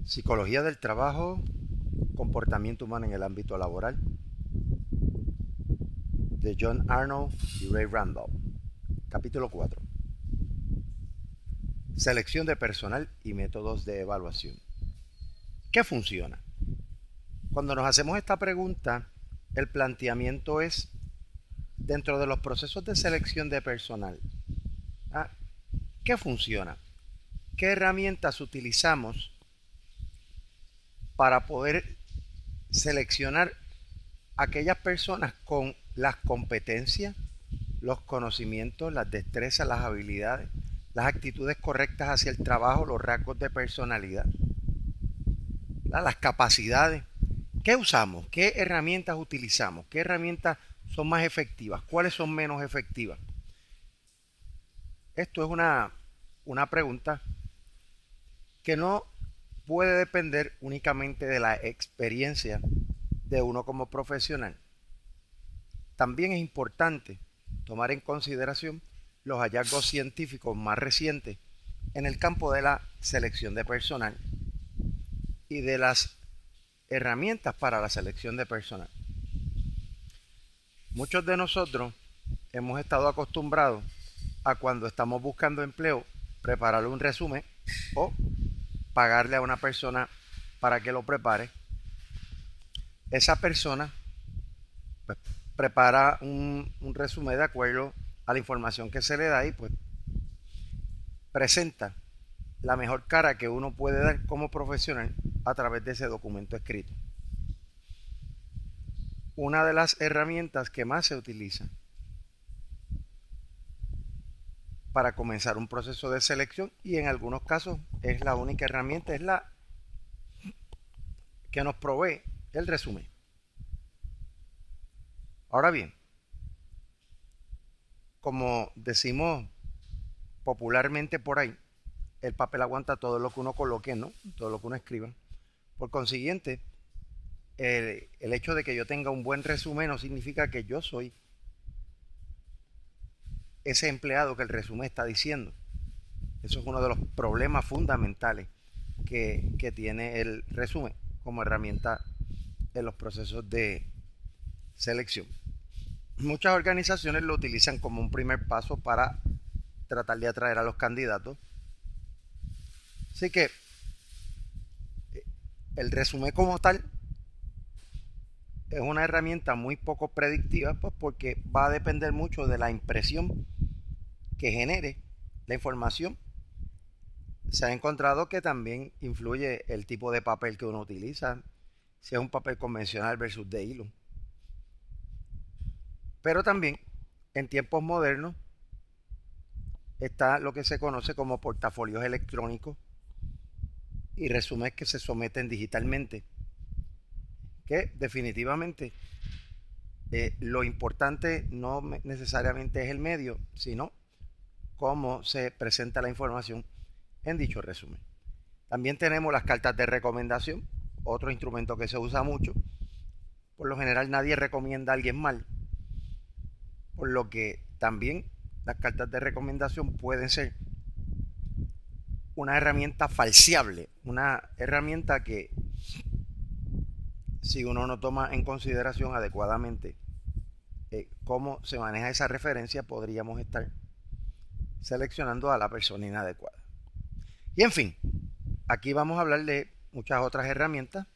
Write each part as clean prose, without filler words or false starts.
Psicología del trabajo, comportamiento humano en el ámbito laboral, de John Arnold y Ray Randall. Capítulo 4. Selección de personal y métodos de evaluación. ¿Qué funciona? Cuando nos hacemos esta pregunta, el planteamiento es dentro de los procesos de selección de personal. ¿Qué funciona? ¿Qué herramientas utilizamos para poder seleccionar aquellas personas con las competencias, los conocimientos, las destrezas, las habilidades, las actitudes correctas hacia el trabajo, los rasgos de personalidad, las capacidades? ¿Qué usamos? ¿Qué herramientas utilizamos? ¿Qué herramientas son más efectivas? ¿Cuáles son menos efectivas? Esto es una pregunta que no puede depender únicamente de la experiencia de uno como profesional. También es importante tomar en consideración los hallazgos científicos más recientes en el campo de la selección de personal y de las herramientas para la selección de personal. Muchos de nosotros hemos estado acostumbrados a, cuando estamos buscando empleo, prepararle un resumen o pagarle a una persona para que lo prepare. Esa persona pues prepara un resumen de acuerdo a la información que se le da y pues presenta la mejor cara que uno puede dar como profesional a través de ese documento escrito. Una de las herramientas que más se utiliza para comenzar un proceso de selección, y en algunos casos es la única herramienta, es la que nos provee el resumen. Ahora bien, como decimos popularmente por ahí, el papel aguanta todo lo que uno coloque, ¿no? Todo lo que uno escriba. Por consiguiente, el hecho de que yo tenga un buen resumen no significa que yo soy ese empleado que el resumen está diciendo. Eso es uno de los problemas fundamentales que tiene el resumen como herramienta en los procesos de selección. Muchas organizaciones lo utilizan como un primer paso para tratar de atraer a los candidatos. Así que el resumen como tal es una herramienta muy poco predictiva, pues porque va a depender mucho de la impresión que genere la información. Se ha encontrado que también influye el tipo de papel que uno utiliza, si es un papel convencional versus de hilo. Pero también en tiempos modernos está lo que se conoce como portafolios electrónicos y resúmenes que se someten digitalmente, que definitivamente lo importante no necesariamente es el medio, sino cómo se presenta la información en dicho resumen. También tenemos las cartas de recomendación, otro instrumento que se usa mucho. Por lo general nadie recomienda a alguien mal, por lo que también las cartas de recomendación pueden ser una herramienta falseable, una herramienta que, si uno no toma en consideración adecuadamente cómo se maneja esa referencia, podríamos estar seleccionando a la persona inadecuada. Y en fin, aquí vamos a hablar de muchas otras herramientas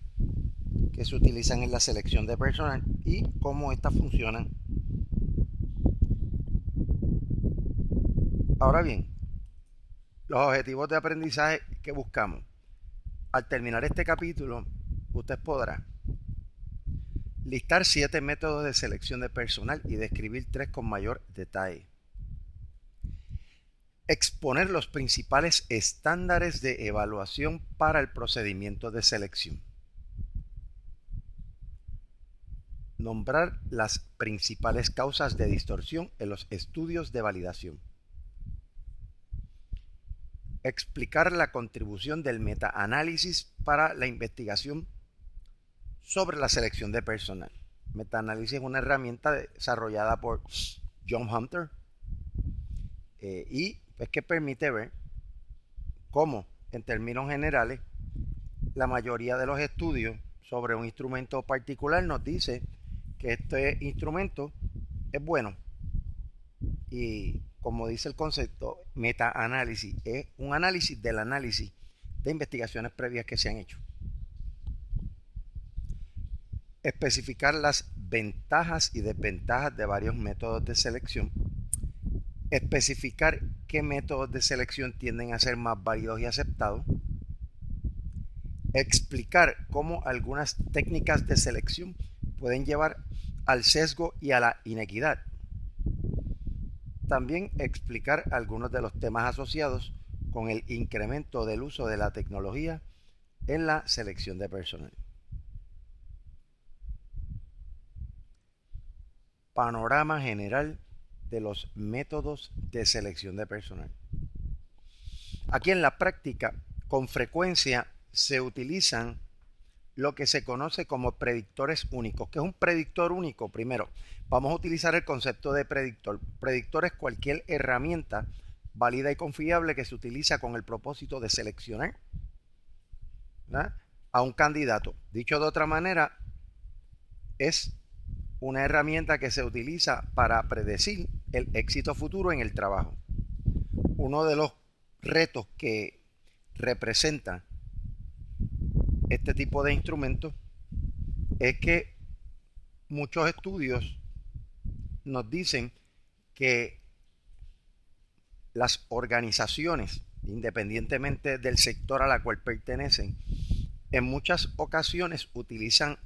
que se utilizan en la selección de personal y cómo estas funcionan. Ahora bien, los objetivos de aprendizaje que buscamos. Al terminar este capítulo, usted podrá listar 7 métodos de selección de personal y describir 3 con mayor detalle. Exponer los principales estándares de evaluación para el procedimiento de selección. Nombrar las principales causas de distorsión en los estudios de validación. Explicar la contribución del metaanálisis para la investigación sobre la selección de personal. Metaanálisis es una herramienta desarrollada por John Hunter y es que permite ver cómo, en términos generales, la mayoría de los estudios sobre un instrumento particular nos dice que este instrumento es bueno. Y como dice el concepto, meta-análisis es un análisis del análisis de investigaciones previas que se han hecho. Especificar las ventajas y desventajas de varios métodos de selección. Especificar qué métodos de selección tienden a ser más válidos y aceptados. Explicar cómo algunas técnicas de selección pueden llevar al sesgo y a la inequidad. También explicar algunos de los temas asociados con el incremento del uso de la tecnología en la selección de personal. Panorama general de los métodos de selección de personal. Aquí en la práctica, con frecuencia se utilizan lo que se conoce como predictores únicos. ¿Qué es un predictor único? Primero, vamos a utilizar el concepto de predictor. Predictor es cualquier herramienta válida y confiable que se utiliza con el propósito de seleccionar, ¿verdad?, a un candidato. Dicho de otra manera, es una herramienta que se utiliza para predecir el éxito futuro en el trabajo. Uno de los retos que representa este tipo de instrumentos es que muchos estudios nos dicen que las organizaciones, independientemente del sector a la cual pertenecen, en muchas ocasiones utilizan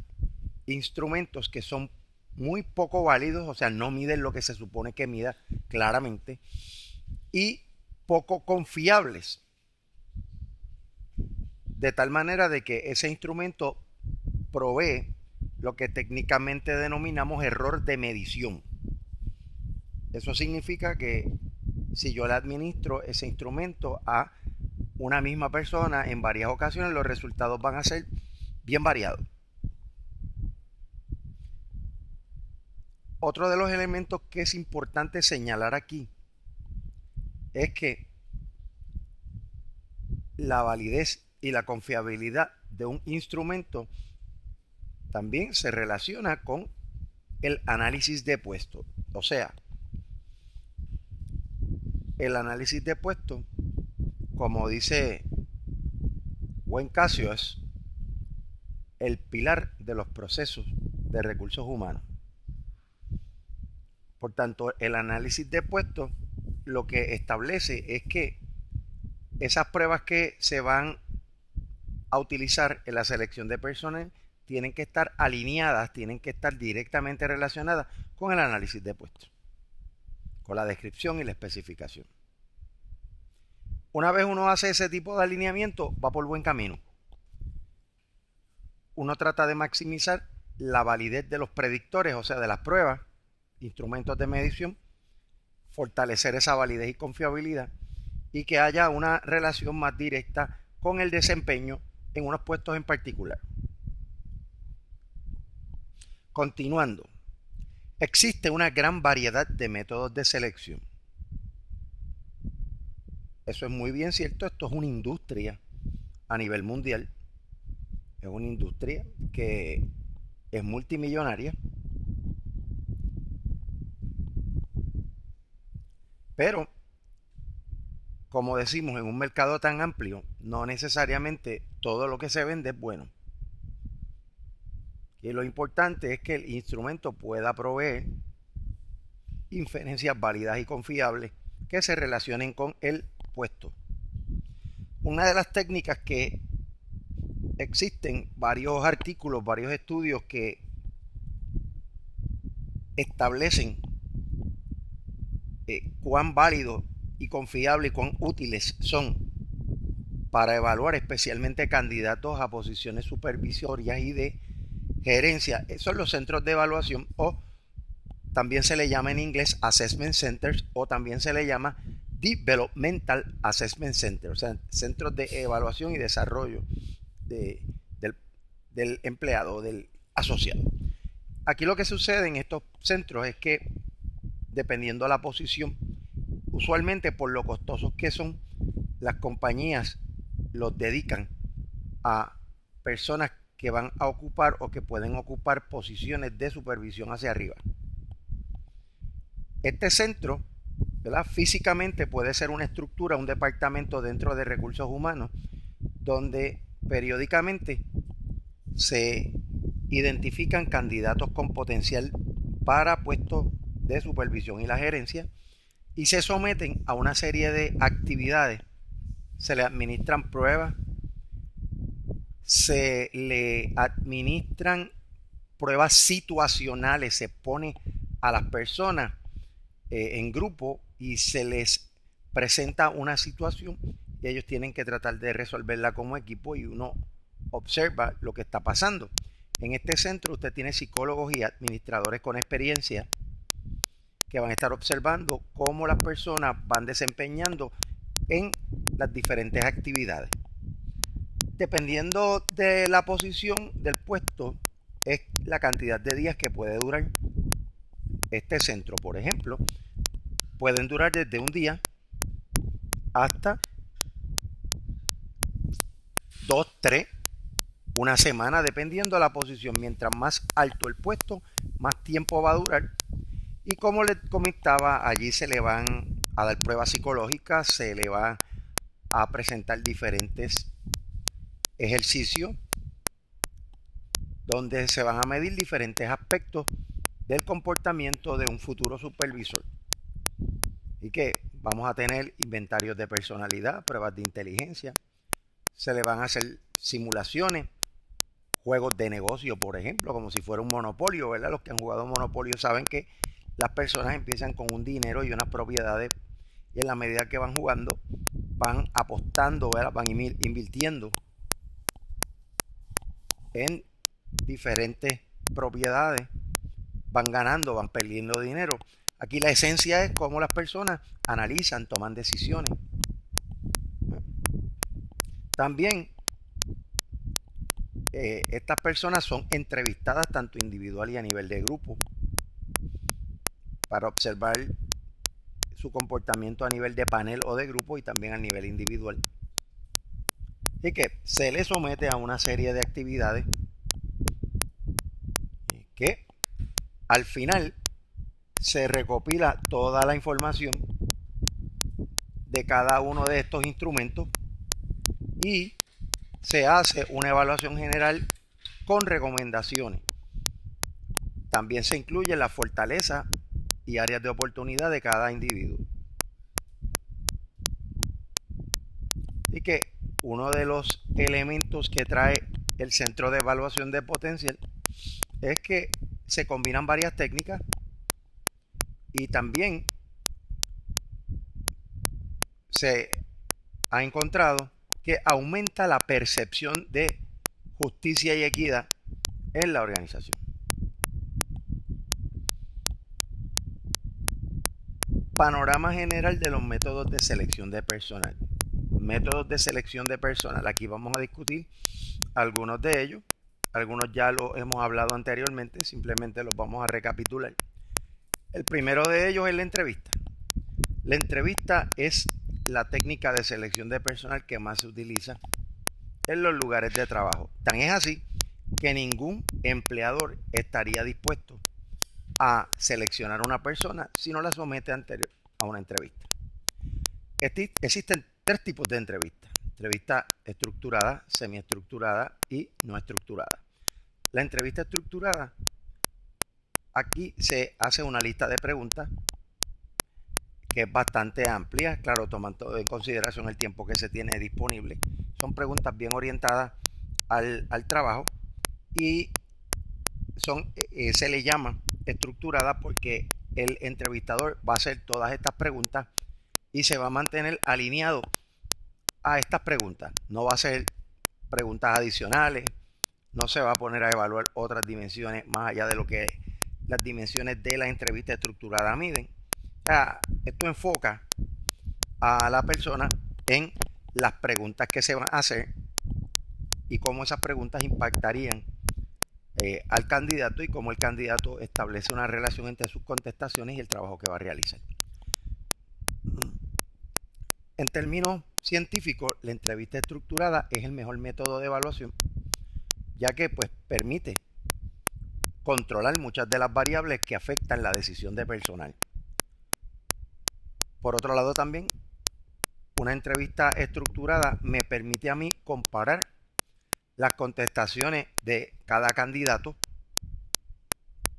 instrumentos que son muy poco válidos, o sea, no miden lo que se supone que mida claramente, y poco confiables, de tal manera de que ese instrumento provee lo que técnicamente denominamos error de medición. Eso significa que si yo le administro ese instrumento a una misma persona en varias ocasiones, los resultados van a ser bien variados. Otro de los elementos que es importante señalar aquí es que la validez y la confiabilidad de un instrumento también se relaciona con el análisis de puesto. O sea, el análisis de puesto, como dice Wayne Casio, es el pilar de los procesos de recursos humanos. Por tanto, el análisis de puesto lo que establece es que esas pruebas que se van a utilizar en la selección de personal tienen que estar alineadas, tienen que estar directamente relacionadas con el análisis de puesto, con la descripción y la especificación. Una vez uno hace ese tipo de alineamiento, va por buen camino. Uno trata de maximizar la validez de los predictores, o sea, de las pruebas, instrumentos de medición, fortalecer esa validez y confiabilidad y que haya una relación más directa con el desempeño en unos puestos en particular. Continuando, existe una gran variedad de métodos de selección. Eso es muy bien cierto, esto es una industria a nivel mundial, es una industria que es multimillonaria, pero como decimos, en un mercado tan amplio, no necesariamente todo lo que se vende es bueno. Y lo importante es que el instrumento pueda proveer inferencias válidas y confiables que se relacionen con el puesto. Una de las técnicas que existen varios artículos, varios estudios que establecen cuán válidos y confiables y cuán útiles son para evaluar especialmente candidatos a posiciones supervisorias y de gerencia. Esos son los centros de evaluación, o también se le llama en inglés Assessment Centers, o también se le llama Developmental Assessment Center, o sea, centros de evaluación y desarrollo del empleado, del asociado. Aquí lo que sucede en estos centros es que, dependiendo de la posición, usualmente por lo costosos que son, las compañías los dedican a personas que van a ocupar o que pueden ocupar posiciones de supervisión hacia arriba. Este centro, ¿verdad?, físicamente puede ser una estructura, un departamento dentro de recursos humanos, donde periódicamente se identifican candidatos con potencial para puestos de supervisión y la gerencia y se someten a una serie de actividades. Se le administran pruebas, se le administran pruebas situacionales, se pone a las personas en grupo y se les presenta una situación y ellos tienen que tratar de resolverla como equipo y uno observa lo que está pasando. En este centro usted tiene psicólogos y administradores con experiencia que van a estar observando cómo las personas van desempeñando en las diferentes actividades. Dependiendo de la posición del puesto, es la cantidad de días que puede durar este centro. Por ejemplo, pueden durar desde un día hasta 2, 3, una semana, dependiendo de la posición. Mientras más alto el puesto, más tiempo va a durar. Y como les comentaba, allí se le van a dar pruebas psicológicas, se le van a presentar diferentes ejercicios donde se van a medir diferentes aspectos del comportamiento de un futuro supervisor. Y que vamos a tener inventarios de personalidad, pruebas de inteligencia, se le van a hacer simulaciones, juegos de negocio, por ejemplo, como si fuera un monopolio, ¿verdad? Los que han jugado monopolio saben que las personas empiezan con un dinero y unas propiedades y en la medida que van jugando van apostando, ¿verdad?, van invirtiendo en diferentes propiedades, van ganando, van perdiendo dinero. Aquí la esencia es cómo las personas analizan, toman decisiones. También estas personas son entrevistadas tanto individual y a nivel de grupo para observar su comportamiento a nivel de panel o de grupo y también a nivel individual. Así que se le somete a una serie de actividades que al final se recopila toda la información de cada uno de estos instrumentos y se hace una evaluación general con recomendaciones. También se incluye la fortaleza y áreas de oportunidad de cada individuo. Así que uno de los elementos que trae el centro de evaluación de potencial es que se combinan varias técnicas y también se ha encontrado que aumenta la percepción de justicia y equidad en la organización. Panorama general de los métodos de selección de personal. Métodos de selección de personal. Aquí vamos a discutir algunos de ellos. Algunos ya los hemos hablado anteriormente, simplemente los vamos a recapitular. El primero de ellos es la entrevista. La entrevista es la técnica de selección de personal que más se utiliza en los lugares de trabajo. Tan es así que ningún empleador estaría dispuesto a seleccionar a una persona si no la somete anterior a una entrevista. Existen 3 tipos de entrevistas: entrevista estructurada, semiestructurada y no estructurada. La entrevista estructurada, aquí se hace una lista de preguntas que es bastante amplia, claro, tomando en consideración el tiempo que se tiene disponible. Son preguntas bien orientadas al trabajo y se le llama estructurada porque el entrevistador va a hacer todas estas preguntas y se va a mantener alineado a estas preguntas. No va a hacer preguntas adicionales, no se va a poner a evaluar otras dimensiones más allá de lo que las dimensiones de la entrevista estructurada miden. O sea, esto enfoca a la persona en las preguntas que se van a hacer y cómo esas preguntas impactarían al candidato y cómo el candidato establece una relación entre sus contestaciones y el trabajo que va a realizar. En términos científicos, la entrevista estructurada es el mejor método de evaluación ya que pues permite controlar muchas de las variables que afectan la decisión de personal. Por otro lado también, una entrevista estructurada me permite a mí comparar las contestaciones de cada candidato,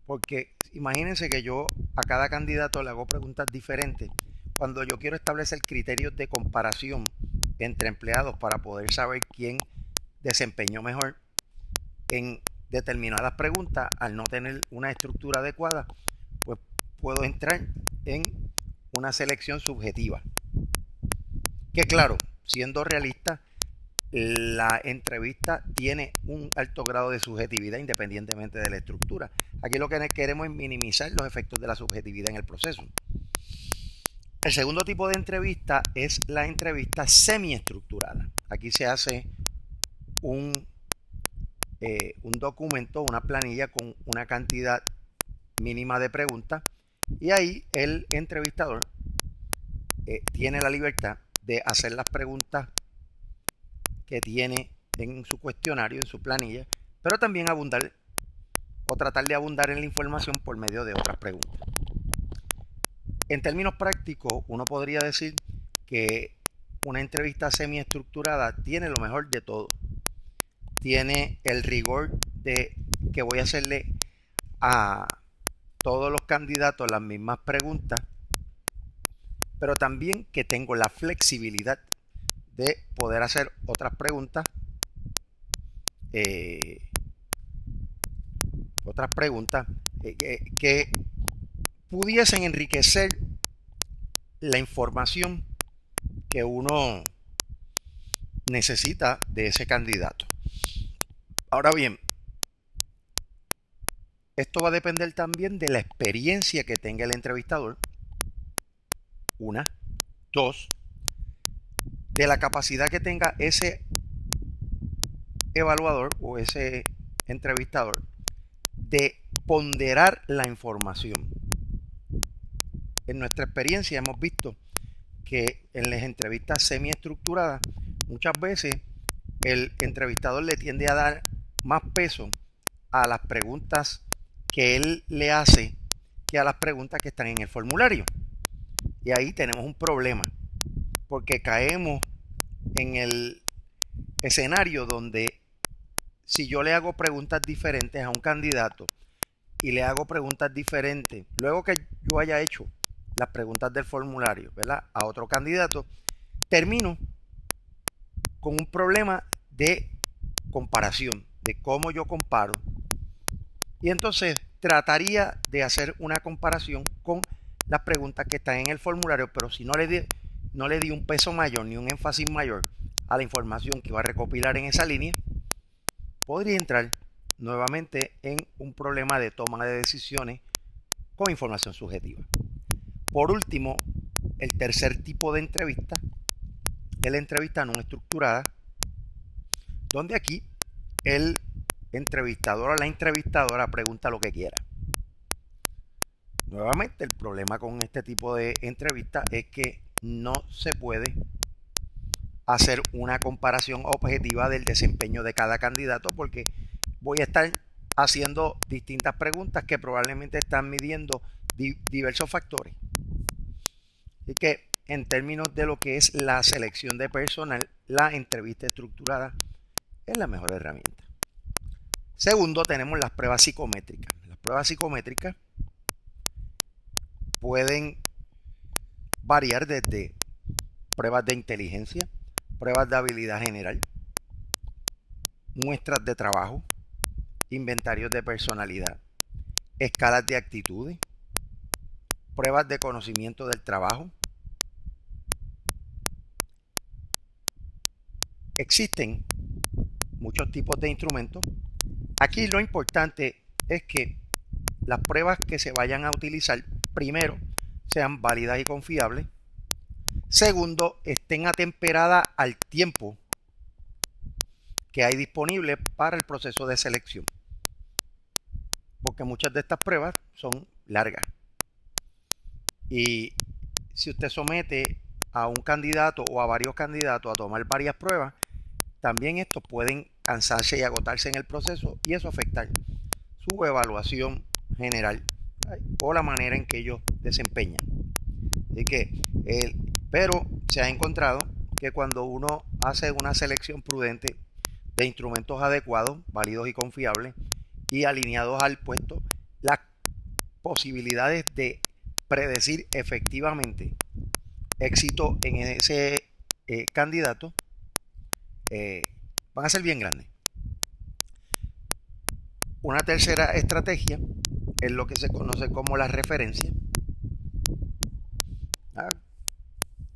porque imagínense que yo a cada candidato le hago preguntas diferentes. Cuando yo quiero establecer criterios de comparación entre empleados para poder saber quién desempeñó mejor en determinadas preguntas, al no tener una estructura adecuada, pues puedo entrar en una selección subjetiva. Que claro, siendo realista, la entrevista tiene un alto grado de subjetividad independientemente de la estructura. Aquí lo que queremos es minimizar los efectos de la subjetividad en el proceso. El segundo tipo de entrevista es la entrevista semiestructurada. Aquí se hace un documento, una planilla con una cantidad mínima de preguntas y ahí el entrevistador tiene la libertad de hacer las preguntas que tiene en su cuestionario, en su planilla, pero también abundar o tratar de abundar en la información por medio de otras preguntas. En términos prácticos, uno podría decir que una entrevista semiestructurada tiene lo mejor de todo. Tiene el rigor de que voy a hacerle a todos los candidatos las mismas preguntas, pero también que tengo la flexibilidad de poder hacer otras preguntas que pudiesen enriquecer la información que uno necesita de ese candidato. Ahora bien, esto va a depender también de la experiencia que tenga el entrevistador. Una. Dos, de la capacidad que tenga ese evaluador o ese entrevistador de ponderar la información. En nuestra experiencia hemos visto que en las entrevistas semiestructuradas muchas veces el entrevistador le tiende a dar más peso a las preguntas que él le hace que a las preguntas que están en el formulario. Y ahí tenemos un problema, porque caemos en el escenario donde si yo le hago preguntas diferentes a un candidato y le hago preguntas diferentes luego que yo haya hecho las preguntas del formulario, ¿verdad?, a otro candidato, termino con un problema de comparación, de cómo yo comparo. Y entonces trataría de hacer una comparación con las preguntas que están en el formulario, pero si no le di un peso mayor ni un énfasis mayor a la información que va a recopilar en esa línea, podría entrar nuevamente en un problema de toma de decisiones con información subjetiva. Por último, el tercer tipo de entrevista es la entrevista no estructurada, donde aquí el entrevistador o la entrevistadora pregunta lo que quiera. Nuevamente, el problema con este tipo de entrevista es que no se puede hacer una comparación objetiva del desempeño de cada candidato, porque voy a estar haciendo distintas preguntas que probablemente están midiendo diversos factores. Así que en términos de lo que es la selección de personal, la entrevista estructurada es la mejor herramienta. Segundo, tenemos las pruebas psicométricas. Las pruebas psicométricas pueden variar desde pruebas de inteligencia, pruebas de habilidad general, muestras de trabajo, inventarios de personalidad, escalas de actitudes, pruebas de conocimiento del trabajo. Existen muchos tipos de instrumentos. Aquí lo importante es que las pruebas que se vayan a utilizar, primero, sean válidas y confiables. Segundo, estén atemperadas al tiempo que hay disponible para el proceso de selección, porque muchas de estas pruebas son largas. Y si usted somete a un candidato o a varios candidatos a tomar varias pruebas, también estos pueden cansarse y agotarse en el proceso y eso afectar su evaluación general o la manera en que ellos desempeñan. Así que, pero se ha encontrado que cuando uno hace una selección prudente de instrumentos adecuados, válidos y confiables y alineados al puesto, las posibilidades de predecir efectivamente éxito en ese candidato van a ser bien grandes. Una tercera estrategia es lo que se conoce como la referencia.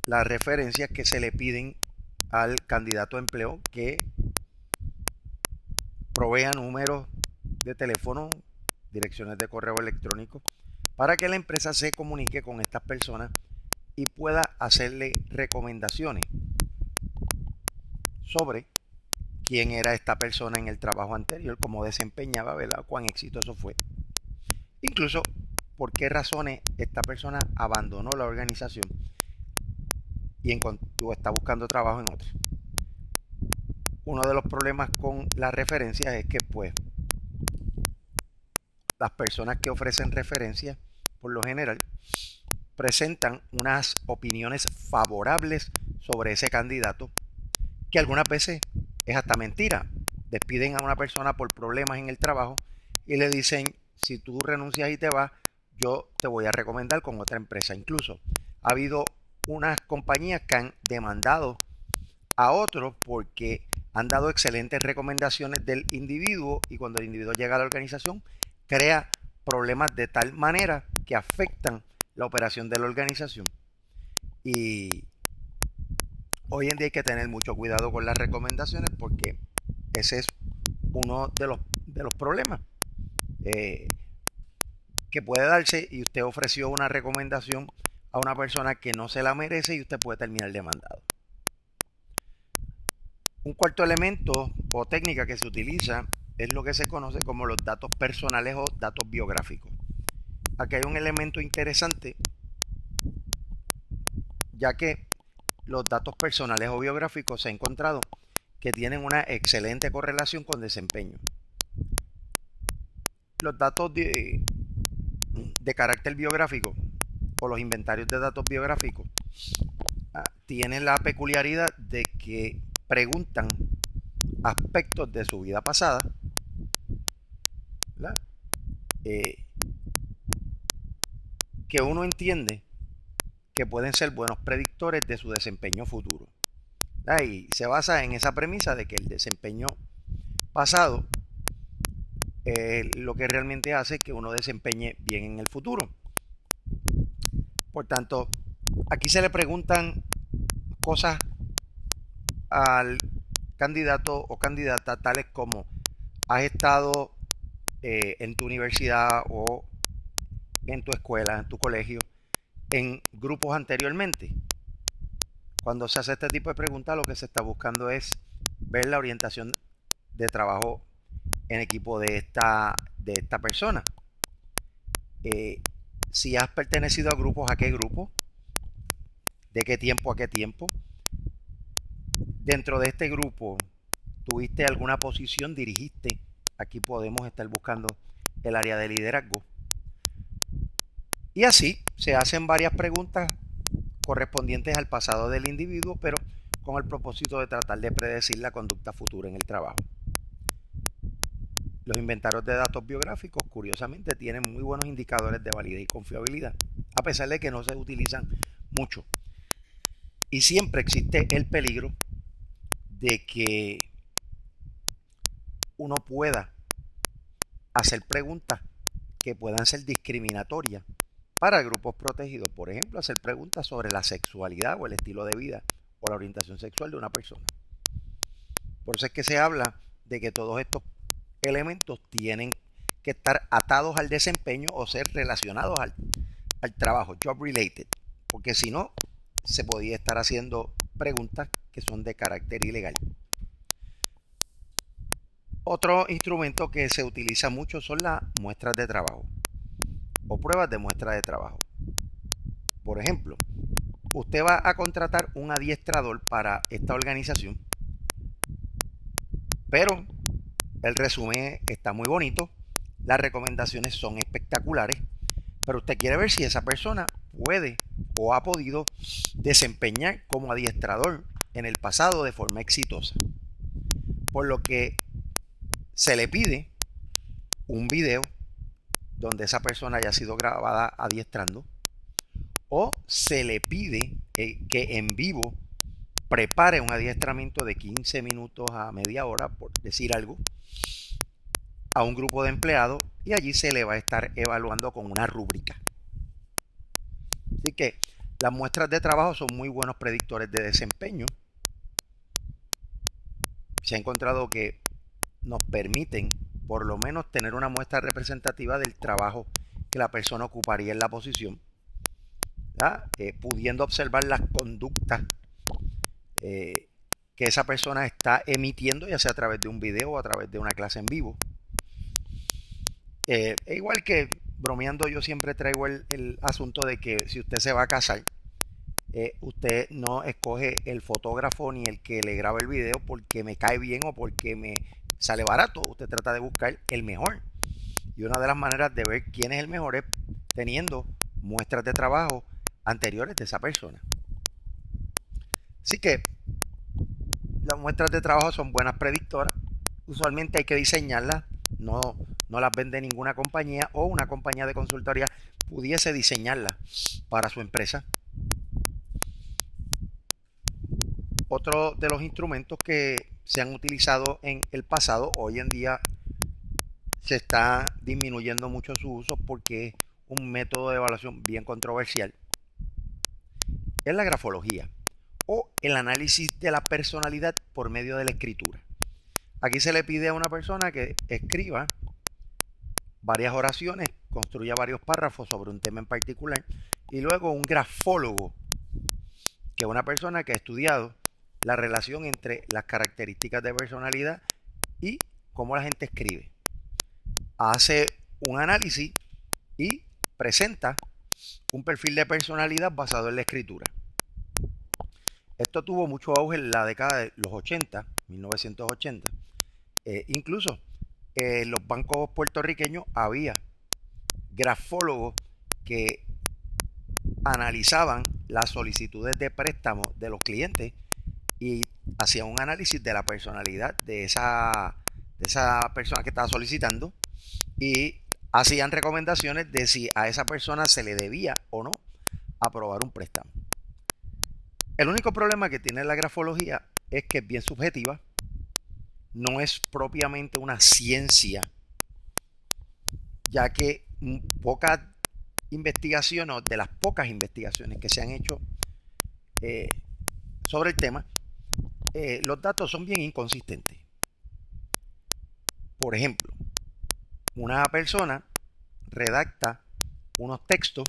Las referencias que se le piden al candidato a empleo que provea números de teléfono, direcciones de correo electrónico, para que la empresa se comunique con estas personas y pueda hacerle recomendaciones sobre quién era esta persona en el trabajo anterior, cómo desempeñaba, ¿verdad? Cuán exitoso fue. Incluso por qué razones esta persona abandonó la organización y está buscando trabajo en otra. Uno de los problemas con las referencias es que pues las personas que ofrecen referencias por lo general presentan unas opiniones favorables sobre ese candidato que algunas veces es hasta mentira. Despiden a una persona por problemas en el trabajo y le dicen, si tú renuncias y te vas, yo te voy a recomendar con otra empresa. Incluso ha habido unas compañías que han demandado a otros porque han dado excelentes recomendaciones del individuo y cuando el individuo llega a la organización crea problemas de tal manera que afectan la operación de la organización. Y hoy en día hay que tener mucho cuidado con las recomendaciones porque ese es uno de los problemas que puede darse y usted ofreció una recomendación a una persona que no se la merece y usted puede terminar demandado. Un cuarto elemento o técnica que se utiliza es lo que se conoce como los datos personales o datos biográficos. Aquí hay un elemento interesante, ya que los datos personales o biográficos se ha encontrado que tienen una excelente correlación con desempeño. Los datos de carácter biográfico o los inventarios de datos biográficos tienen la peculiaridad de que preguntan aspectos de su vida pasada, que uno entiende que pueden ser buenos predictores de su desempeño futuro. Y se basa en esa premisa de que el desempeño pasado lo que realmente hace que uno desempeñe bien en el futuro. Por tanto, aquí se le preguntan cosas al candidato o candidata tales como: ¿has estado en tu universidad o en tu escuela, en tu colegio, en grupos anteriormente? Cuando se hace este tipo de preguntas, lo que se está buscando es ver la orientación de trabajo en equipo de esta persona. Si has pertenecido a grupos, ¿a qué grupo? ¿De qué tiempo a qué tiempo? Dentro de este grupo, ¿tuviste alguna posición? ¿Dirigiste? Aquí podemos estar buscando el área de liderazgo. Y así se hacen varias preguntas correspondientes al pasado del individuo, pero con el propósito de tratar de predecir la conducta futura en el trabajo. Los inventarios de datos biográficos, curiosamente, tienen muy buenos indicadores de validez y confiabilidad, a pesar de que no se utilizan mucho. Y siempre existe el peligro de que uno pueda hacer preguntas que puedan ser discriminatorias para grupos protegidos. Por ejemplo, hacer preguntas sobre la sexualidad o el estilo de vida o la orientación sexual de una persona. Por eso es que se habla de que todos estos elementos tienen que estar atados al desempeño o ser relacionados al trabajo, job related, porque si no, se podía estar haciendo preguntas que son de carácter ilegal. Otro instrumento que se utiliza mucho son las muestras de trabajo o pruebas de muestra de trabajo. Por ejemplo, usted va a contratar un adiestrador para esta organización Pero el resumen está muy bonito, las recomendaciones son espectaculares, pero usted quiere ver si esa persona puede o ha podido desempeñar como adiestrador en el pasado de forma exitosa. Por lo que se le pide un video donde esa persona haya sido grabada adiestrando, o se le pide que en vivo prepare un adiestramiento de 15 minutos a media hora, por decir algo, a un grupo de empleados, y allí se le va a estar evaluando con una rúbrica. Así que las muestras de trabajo son muy buenos predictores de desempeño. Se ha encontrado que nos permiten por lo menos tener una muestra representativa del trabajo que la persona ocuparía en la posición, pudiendo observar las conductas que esa persona está emitiendo, ya sea a través de un video o a través de una clase en vivo. Igual que bromeando, yo siempre traigo el asunto de que si usted se va a casar, usted no escoge el fotógrafo ni el que le graba el video porque me cae bien o porque me sale barato. Usted trata de buscar el mejor. Y una de las maneras de ver quién es el mejor es teniendo muestras de trabajo anteriores de esa persona. Así que las muestras de trabajo son buenas predictoras. Usualmente hay que diseñarlas. No las vende ninguna compañía, o una compañía de consultoría pudiese diseñarlas para su empresa. Otro de los instrumentos que se han utilizado en el pasado, hoy en día se está disminuyendo mucho su uso porque es un método de evaluación bien controversial, es la grafología o el análisis de la personalidad por medio de la escritura. Aquí se le pide a una persona que escriba varias oraciones, construya varios párrafos sobre un tema en particular, y luego un grafólogo, que es una persona que ha estudiado la relación entre las características de personalidad y cómo la gente escribe, hace un análisis y presenta un perfil de personalidad basado en la escritura. Esto tuvo mucho auge en la década de los 80, 1980. Incluso en los bancos puertorriqueños había grafólogos que analizaban las solicitudes de préstamo de los clientes y hacían un análisis de la personalidad de esa persona que estaba solicitando, y hacían recomendaciones de si a esa persona se le debía o no aprobar un préstamo. El único problema que tiene la grafología es que es bien subjetiva, no es propiamente una ciencia, ya que pocas investigaciones, de las pocas investigaciones que se han hecho sobre el tema, los datos son bien inconsistentes. Por ejemplo, una persona redacta unos textos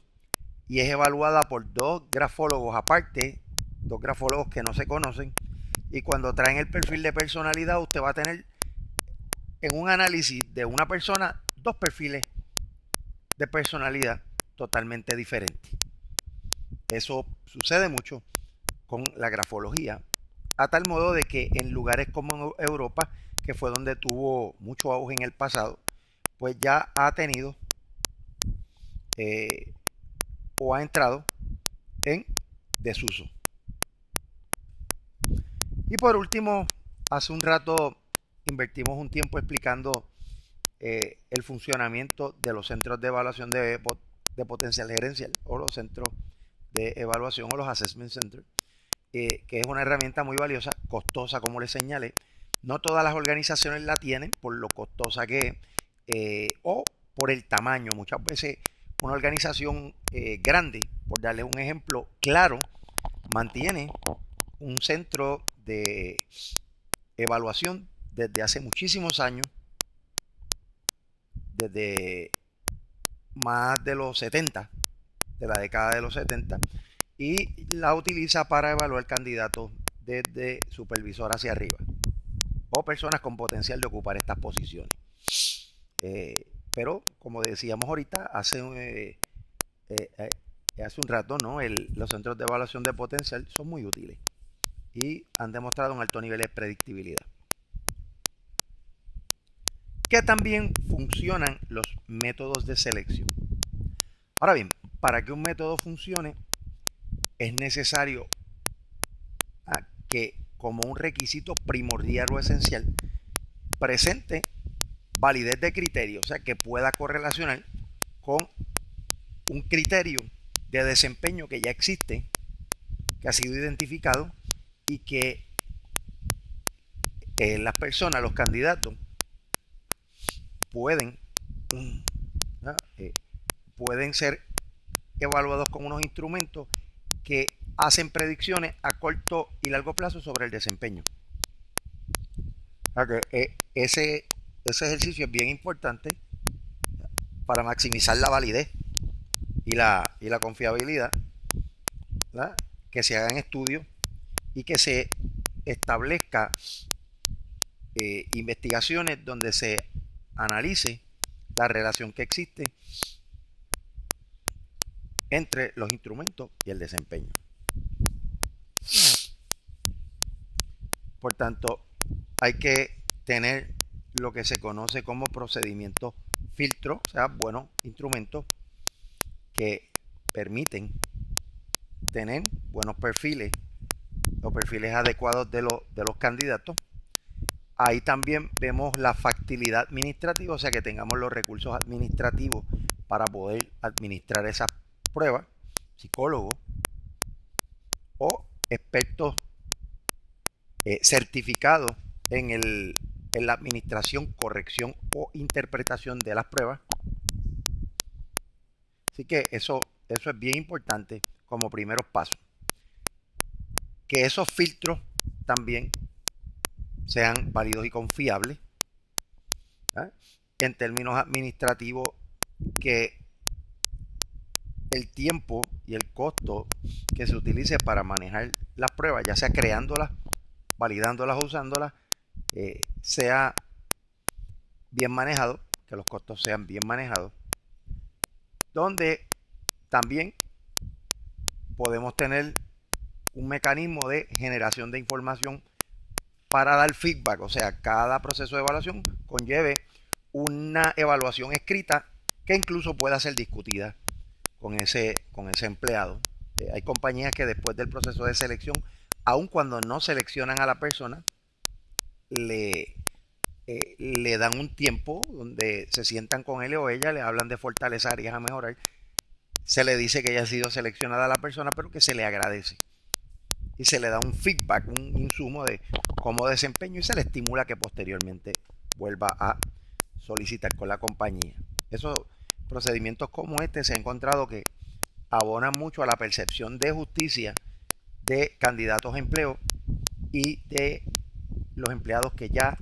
y es evaluada por dos grafólogos aparte, dos grafólogos que no se conocen, y cuando traen el perfil de personalidad, usted va a tener en un análisis de una persona dos perfiles de personalidad totalmente diferentes. Eso sucede mucho con la grafología, a tal modo de que en lugares como Europa, que fue donde tuvo mucho auge en el pasado, pues ya ha tenido o ha entrado en desuso. Y por último, hace un rato invertimos un tiempo explicando el funcionamiento de los centros de evaluación de potencial gerencial, o los centros de evaluación, o los assessment centers, que es una herramienta muy valiosa, costosa como les señalé. No todas las organizaciones la tienen por lo costosa que es, o por el tamaño. Muchas veces una organización grande, por darle un ejemplo claro, mantiene un centro de evaluación desde hace muchísimos años, desde más de los 70, de la década de los 70, y la utiliza para evaluar candidatos desde supervisor hacia arriba, o personas con potencial de ocupar estas posiciones. Pero como decíamos ahorita, hace un rato, ¿no? Los centros de evaluación de potencial son muy útiles y han demostrado un alto nivel de predictibilidad. que también funcionan los métodos de selección. Ahora bien, para que un método funcione, es necesario que, como un requisito primordial o esencial, presente validez de criterio, o sea, que pueda correlacionar con un criterio de desempeño que ya existe, que ha sido identificado y que las personas, los candidatos, pueden ser evaluados con unos instrumentos que hacen predicciones a corto y largo plazo sobre el desempeño. Ese ejercicio es bien importante para maximizar la validez y la confiabilidad, ¿verdad? Que se hagan estudios y que se establezca investigaciones donde se analice la relación que existe entre los instrumentos y el desempeño. Por tanto, hay que tener lo que se conoce como procedimientos filtro, o sea, buenos instrumentos que permiten tener buenos perfiles, los perfiles adecuados de los candidatos. Ahí también vemos la factibilidad administrativa, o sea, que tengamos los recursos administrativos para poder administrar esas pruebas, psicólogos o expertos certificados en la administración, corrección o interpretación de las pruebas. Así que eso es bien importante como primeros pasos. Que esos filtros también sean válidos y confiables. En términos administrativos, que el tiempo y el costo que se utilice para manejar las pruebas, ya sea creándolas, validándolas o usándolas, sea bien manejado, que los costos sean bien manejados, donde también podemos tener un mecanismo de generación de información para dar feedback, o sea, cada proceso de evaluación conlleve una evaluación escrita que incluso pueda ser discutida con ese empleado. Hay compañías que después del proceso de selección, aun cuando no seleccionan a la persona, le dan un tiempo donde se sientan con él o ella, le hablan de fortalezas, áreas a mejorar, se le dice que ya ha sido seleccionada la persona, pero que se le agradece y se le da un feedback, un insumo de cómo desempeño y se le estimula que posteriormente vuelva a solicitar con la compañía. Esos procedimientos como este se ha encontrado que abonan mucho a la percepción de justicia de candidatos a empleo y de los empleados que ya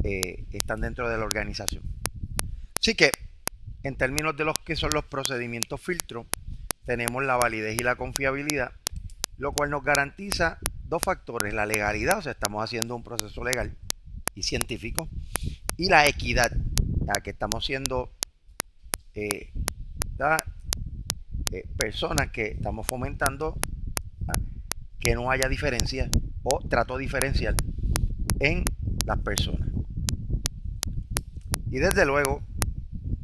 están dentro de la organización. Así que, en términos de los que son los procedimientos filtro, tenemos la validez y la confiabilidad, lo cual nos garantiza dos factores: la legalidad, o sea, estamos haciendo un proceso legal y científico, y la equidad, ya que estamos siendo personas que estamos fomentando que no haya diferencias o trato diferencial en las personas. Y desde luego,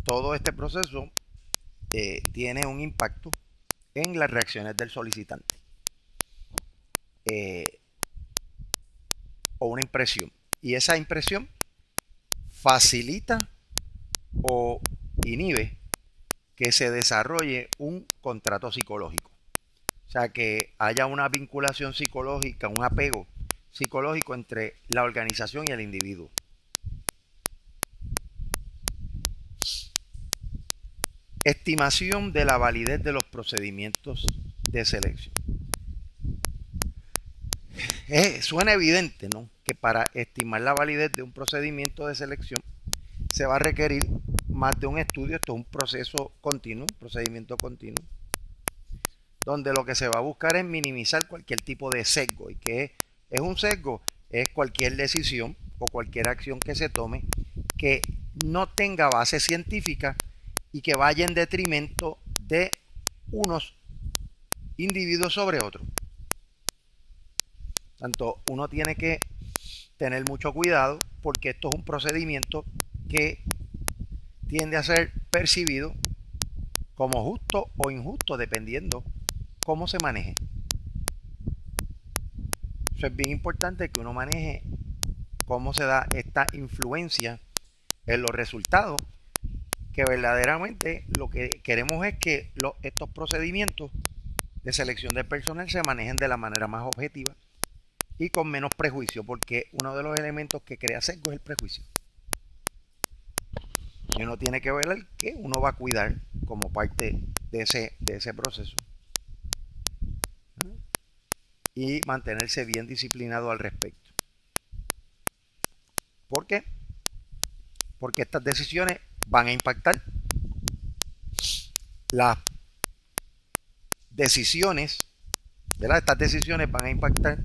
todo este proceso tiene un impacto en las reacciones del solicitante o una impresión. Y esa impresión facilita o inhibe que se desarrolle un contrato psicológico. O sea, que haya una vinculación psicológica, un apego psicológico entre la organización y el individuo. Estimación de la validez de los procedimientos de selección. Suena evidente, ¿no?, que para estimar la validez de un procedimiento de selección se va a requerir más de un estudio. Esto es un proceso continuo, un procedimiento continuo, donde lo que se va a buscar es minimizar cualquier tipo de sesgo. ¿Y qué es un sesgo? Es cualquier decisión o cualquier acción que se tome que no tenga base científica y que vaya en detrimento de unos individuos sobre otros. Tanto uno tiene que tener mucho cuidado, porque esto es un procedimiento que tiende a ser percibido como justo o injusto dependiendo cómo se maneje. Eso es bien importante, que uno maneje cómo se da esta influencia en los resultados, que verdaderamente lo que queremos es que estos procedimientos de selección del personal se manejen de la manera más objetiva y con menos prejuicio, porque uno de los elementos que crea sesgo es el prejuicio. Y uno tiene que ver que uno va a cuidar como parte de ese proceso y mantenerse bien disciplinado al respecto. ¿Por qué? Porque estas decisiones van a impactar las decisiones, ¿verdad? Estas decisiones van a impactar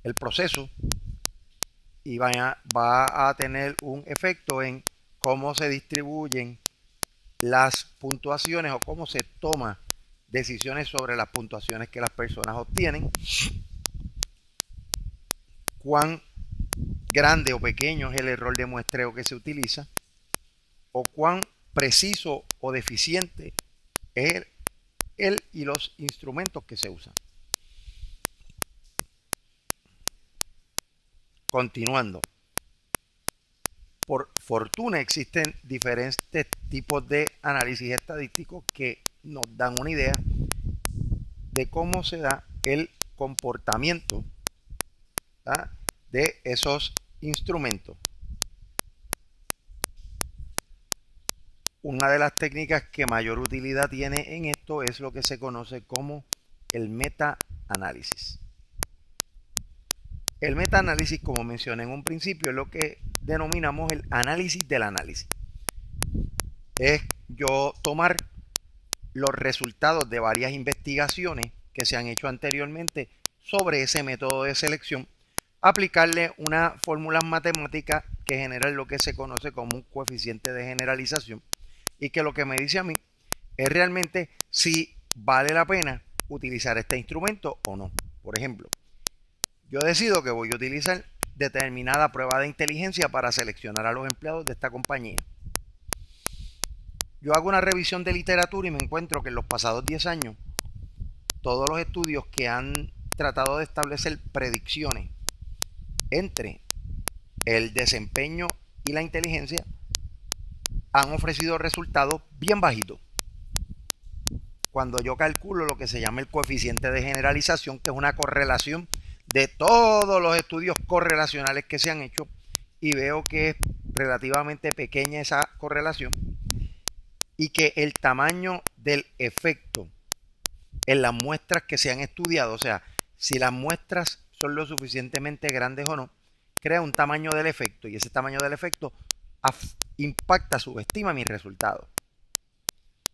el proceso y va a tener un efecto en cómo se distribuyen las puntuaciones o cómo se toma decisiones sobre las puntuaciones que las personas obtienen, cuán grande o pequeño es el error de muestreo que se utiliza, o cuán preciso o deficiente es él y los instrumentos que se usan. Continuando. Por fortuna existen diferentes tipos de análisis estadísticos que nos dan una idea de cómo se da el comportamiento, ¿verdad?, de esos instrumentos. Una de las técnicas que mayor utilidad tiene en esto es lo que se conoce como el metaanálisis. El metaanálisis, como mencioné en un principio, es lo que denominamos el análisis del análisis. Es yo tomar los resultados de varias investigaciones que se han hecho anteriormente sobre ese método de selección, aplicarle unas fórmulas matemáticas que generan lo que se conoce como un coeficiente de generalización, y que lo que me dice a mí es realmente si vale la pena utilizar este instrumento o no. Por ejemplo, yo decido que voy a utilizar determinada prueba de inteligencia para seleccionar a los empleados de esta compañía. Yo hago una revisión de literatura y me encuentro que en los pasados 10 años todos los estudios que han tratado de establecer predicciones entre el desempeño y la inteligencia han ofrecido resultados bien bajitos. Cuando yo calculo lo que se llama el coeficiente de generalización, que es una correlación de todos los estudios correlacionales que se han hecho, y veo que es relativamente pequeña esa correlación y que el tamaño del efecto en las muestras que se han estudiado, o sea, si las muestras son lo suficientemente grandes o no, crea un tamaño del efecto, y ese tamaño del efecto impacta, subestima mis resultados.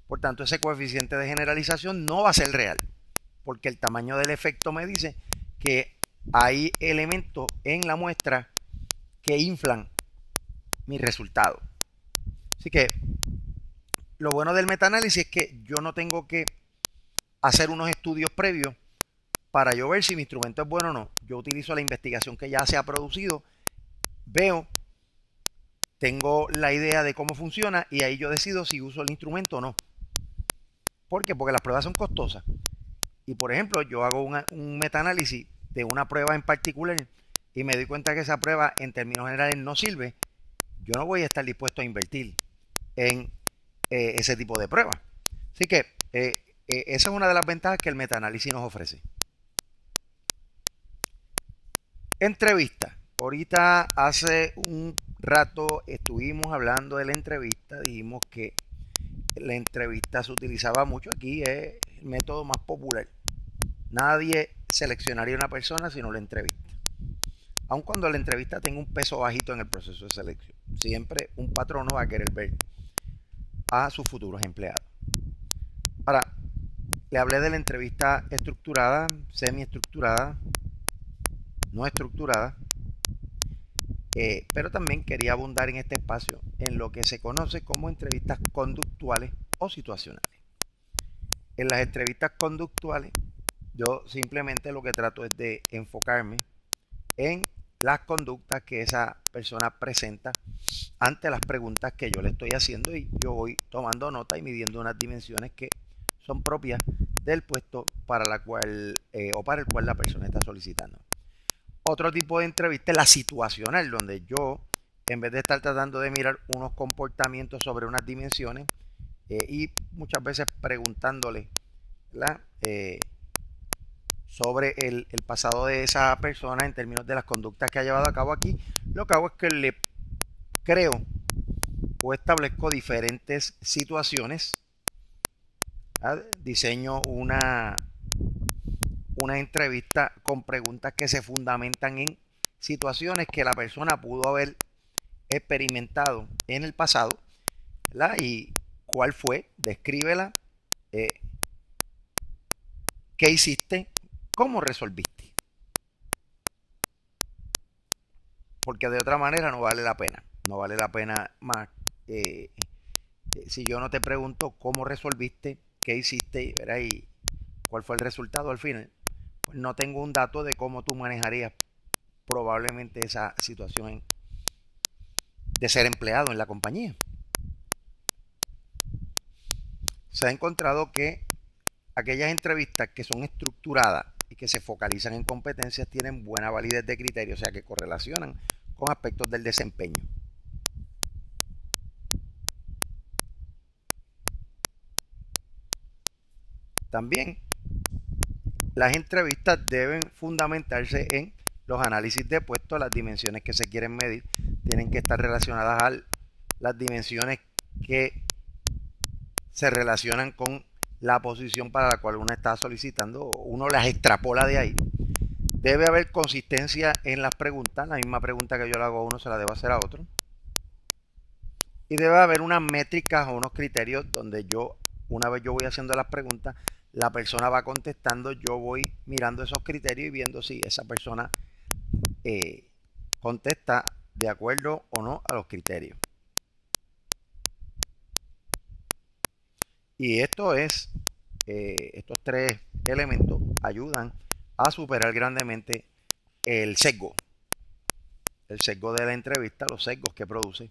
Por tanto, ese coeficiente de generalización no va a ser real, porque el tamaño del efecto me dice que hay elementos en la muestra que inflan mi resultado. Así que lo bueno del metaanálisis es que yo no tengo que hacer unos estudios previos para yo ver si mi instrumento es bueno o no. Yo utilizo la investigación que ya se ha producido, veo, tengo la idea de cómo funciona y ahí yo decido si uso el instrumento o no. ¿Por qué? Porque las pruebas son costosas. Y por ejemplo, yo hago un metaanálisis de una prueba en particular y me doy cuenta que esa prueba en términos generales no sirve. Yo no voy a estar dispuesto a invertir en ese tipo de pruebas. Así que esa es una de las ventajas que el metaanálisis nos ofrece. Entrevista. Ahorita hace un rato estuvimos hablando de la entrevista. Dijimos que la entrevista se utilizaba mucho aquí, es el método más popular. Nadie seleccionaría a una persona si no la entrevista. Aun cuando la entrevista tenga un peso bajito en el proceso de selección, siempre un patrono va a querer ver a sus futuros empleados. Ahora, le hablé de la entrevista estructurada, semiestructurada, no estructurada, pero también quería abundar en este espacio en lo que se conoce como entrevistas conductuales o situacionales. En las entrevistas conductuales, yo simplemente lo que trato es de enfocarme en las conductas que esa persona presenta ante las preguntas que yo le estoy haciendo, y yo voy tomando nota y midiendo unas dimensiones que son propias del puesto para la cual o para el cual la persona está solicitando. Otro tipo de entrevista es la situacional, donde yo, en vez de estar tratando de mirar unos comportamientos sobre unas dimensiones y muchas veces preguntándole sobre el pasado de esa persona en términos de las conductas que ha llevado a cabo aquí, lo que hago es que le creo o establezco diferentes situaciones, diseño una entrevista con preguntas que se fundamentan en situaciones que la persona pudo haber experimentado en el pasado, ¿verdad? Y cuál fue, descríbela, qué hiciste, cómo resolviste. Porque de otra manera no vale la pena. No vale la pena más. Si yo no te pregunto cómo resolviste, qué hiciste, ¿verdad? Y cuál fue el resultado al final, pues no tengo un dato de cómo tú manejarías probablemente esa situación de ser empleado en la compañía. Se ha encontrado que aquellas entrevistas que son estructuradas y que se focalizan en competencias tienen buena validez de criterio, o sea que correlacionan con aspectos del desempeño. También las entrevistas deben fundamentarse en los análisis de puestos, las dimensiones que se quieren medir tienen que estar relacionadas a las dimensiones que se relacionan con la posición para la cual uno está solicitando, uno las extrapola de ahí. Debe haber consistencia en las preguntas, la misma pregunta que yo le hago a uno se la debo hacer a otro. Y debe haber unas métricas o unos criterios donde yo, una vez yo voy haciendo las preguntas, la persona va contestando, yo voy mirando esos criterios y viendo si esa persona contesta de acuerdo o no a los criterios. Y estos tres elementos ayudan a superar grandemente el sesgo de la entrevista, los sesgos que produce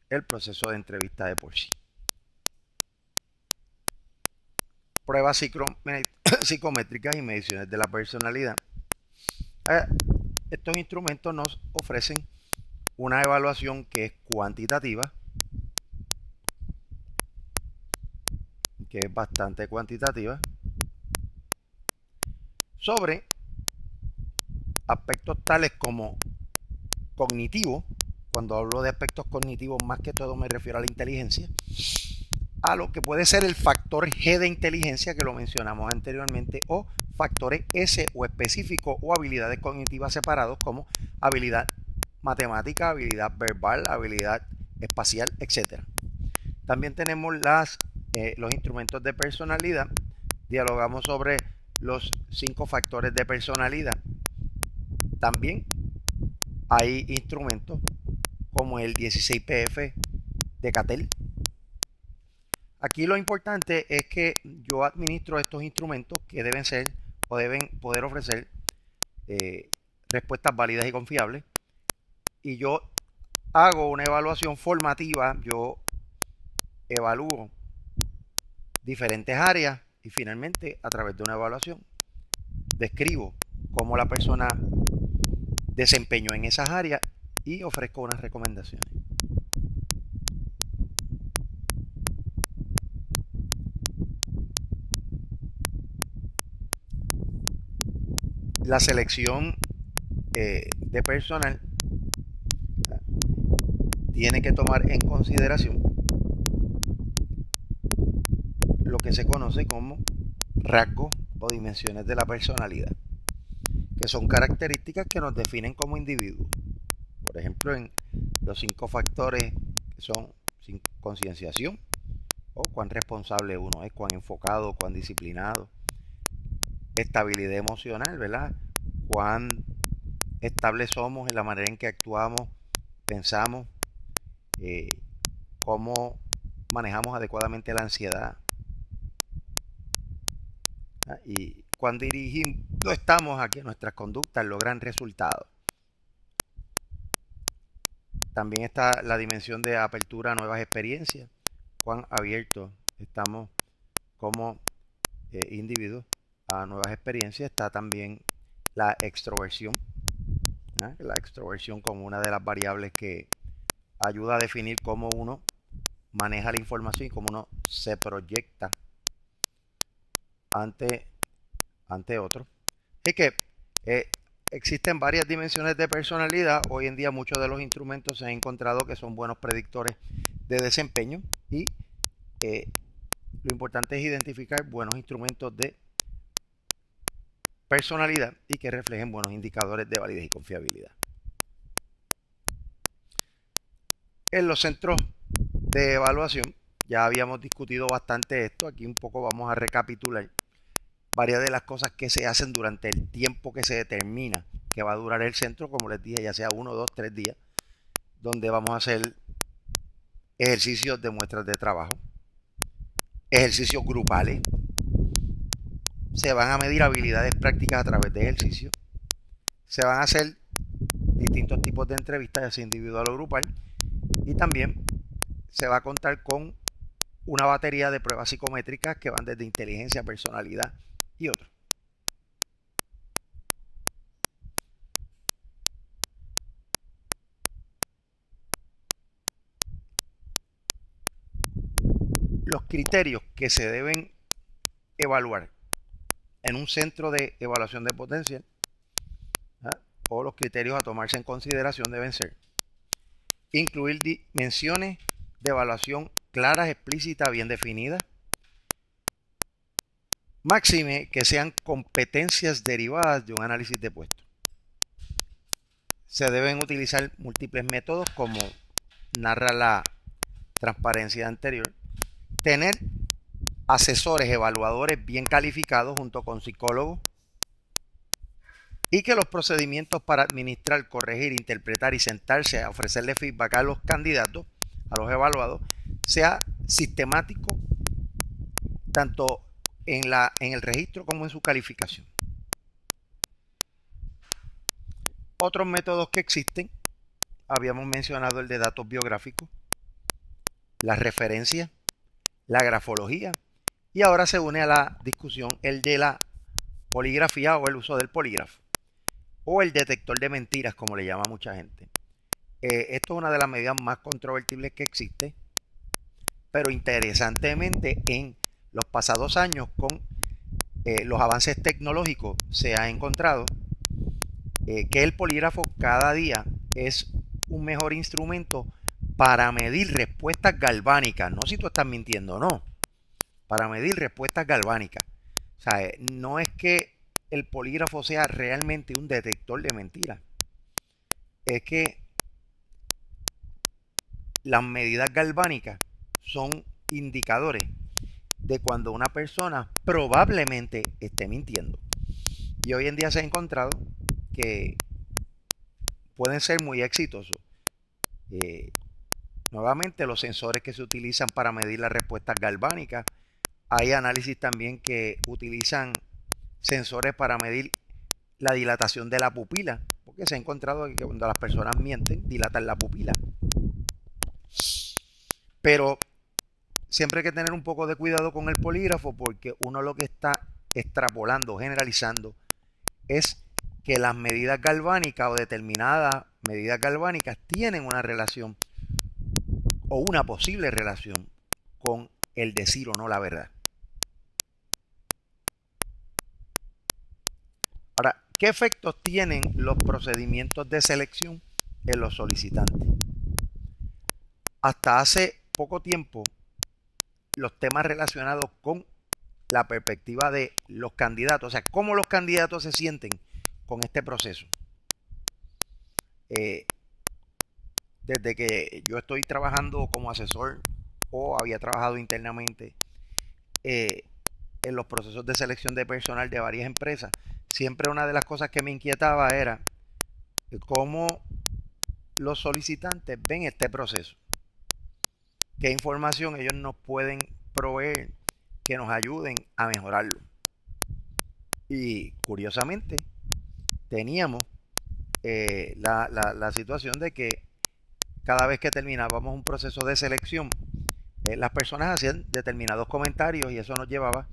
el proceso de entrevista de por sí. Pruebas psicométricas y mediciones de la personalidad. Estos instrumentos nos ofrecen una evaluación que es cuantitativa, que es bastante cuantitativa, sobre aspectos tales como cognitivo. Cuando hablo de aspectos cognitivos, más que todo me refiero a la inteligencia, a lo que puede ser el factor G de inteligencia que lo mencionamos anteriormente, o factores S o específicos, o habilidades cognitivas separados como habilidad matemática, habilidad verbal, habilidad espacial, etc. También tenemos los instrumentos de personalidad. Dialogamos sobre los 5 factores de personalidad. También hay instrumentos como el 16PF de Cattell. Aquí lo importante es que yo administro estos instrumentos que deben ser o deben poder ofrecer respuestas válidas y confiables. Y yo hago una evaluación formativa, yo evalúo diferentes áreas y finalmente a través de una evaluación describo cómo la persona desempeñó en esas áreas y ofrezco unas recomendaciones. La selección de personal tiene que tomar en consideración lo que se conoce como rasgos o dimensiones de la personalidad, que son características que nos definen como individuos. Por ejemplo, en los 5 factores que son concienciación, o cuán responsable uno es, cuán enfocado, cuán disciplinado, estabilidad emocional, ¿verdad? Cuán estables somos en la manera en que actuamos, pensamos, cómo manejamos adecuadamente la ansiedad, y cuán dirigidos estamos a que nuestras conductas logran resultados. También está la dimensión de apertura a nuevas experiencias, cuán abiertos estamos como individuos a nuevas experiencias. Está también la extroversión, ¿eh? La extroversión como una de las variables que ayuda a definir cómo uno maneja la información y cómo uno se proyecta ante, ante otros. Es que eh, existen varias dimensiones de personalidad. Hoy en día muchos de los instrumentos se han encontrado que son buenos predictores de desempeño y lo importante es identificar buenos instrumentos de personalidad y que reflejen buenos indicadores de validez y confiabilidad. En los centros de evaluación ya habíamos discutido bastante esto. Aquí un poco vamos a recapitular varias de las cosas que se hacen durante el tiempo que se determina que va a durar el centro, como les dije, ya sea 1, 2, 3 días, donde vamos a hacer ejercicios de muestras de trabajo, ejercicios grupales, se van a medir habilidades prácticas a través de ejercicios, se van a hacer distintos tipos de entrevistas, ya sea individual o grupal, y también se va a contar con una batería de pruebas psicométricas que van desde inteligencia, personalidad y otros. Los criterios que se deben evaluar en un centro de evaluación de potencial, ¿ah? O los criterios a tomarse en consideración deben ser incluir dimensiones de evaluación claras, explícitas, bien definidas, máxime que sean competencias derivadas de un análisis de puesto. Se deben utilizar múltiples métodos como narra la transparencia anterior, tener asesores, evaluadores bien calificados junto con psicólogos y que los procedimientos para administrar, corregir, interpretar y sentarse a ofrecerle feedback a los candidatos, a los evaluados, sea sistemático tanto en el registro como en su calificación. Otros métodos que existen, habíamos mencionado el de datos biográficos, las referencias, la grafología, y ahora se une a la discusión el de la poligrafía o el uso del polígrafo, o el detector de mentiras, como le llama mucha gente. Esto es una de las medidas más controvertibles que existe, pero interesantemente en los pasados años con los avances tecnológicos se ha encontrado que el polígrafo cada día es un mejor instrumento para medir respuestas galvánicas, no si tú estás mintiendo o no, para medir respuestas galvánicas. O sea, no es que el polígrafo sea realmente un detector de mentiras, es que las medidas galvánicas son indicadores de cuando una persona probablemente esté mintiendo. Y hoy en día se ha encontrado que pueden ser muy exitosos. Nuevamente, los sensores que se utilizan para medir las respuestas galvánicas. Hay análisis también que utilizan sensores para medir la dilatación de la pupila, porque se ha encontrado que cuando las personas mienten, dilatan la pupila. Pero siempre hay que tener un poco de cuidado con el polígrafo porque uno lo que está extrapolando, generalizando, es que las medidas galvánicas o determinadas medidas galvánicas tienen una relación o una posible relación con el decir o no la verdad. Ahora, ¿qué efectos tienen los procedimientos de selección en los solicitantes? Hasta hace poco tiempo, los temas relacionados con la perspectiva de los candidatos, o sea, cómo los candidatos se sienten con este proceso. Desde que yo estoy trabajando como asesor o había trabajado internamente en los procesos de selección de personal de varias empresas, siempre una de las cosas que me inquietaba era cómo los solicitantes ven este proceso, qué información ellos nos pueden proveer que nos ayuden a mejorarlo. Y curiosamente teníamos la situación de que cada vez que terminábamos un proceso de selección, las personas hacían determinados comentarios y eso nos llevaba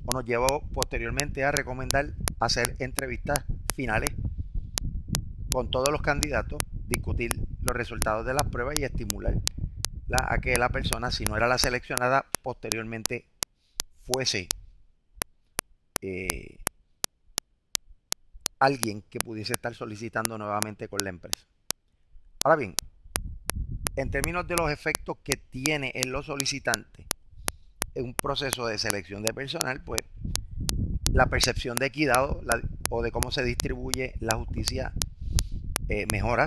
o nos llevó posteriormente a recomendar hacer entrevistas finales con todos los candidatos, discutir los resultados de las pruebas y estimular a que la persona, si no era la seleccionada, posteriormente fuese eh, alguien que pudiese estar solicitando nuevamente con la empresa. Ahora bien, en términos de los efectos que tiene en los solicitantes en un proceso de selección de personal, pues la percepción de equidad o de cómo se distribuye la justicia mejora,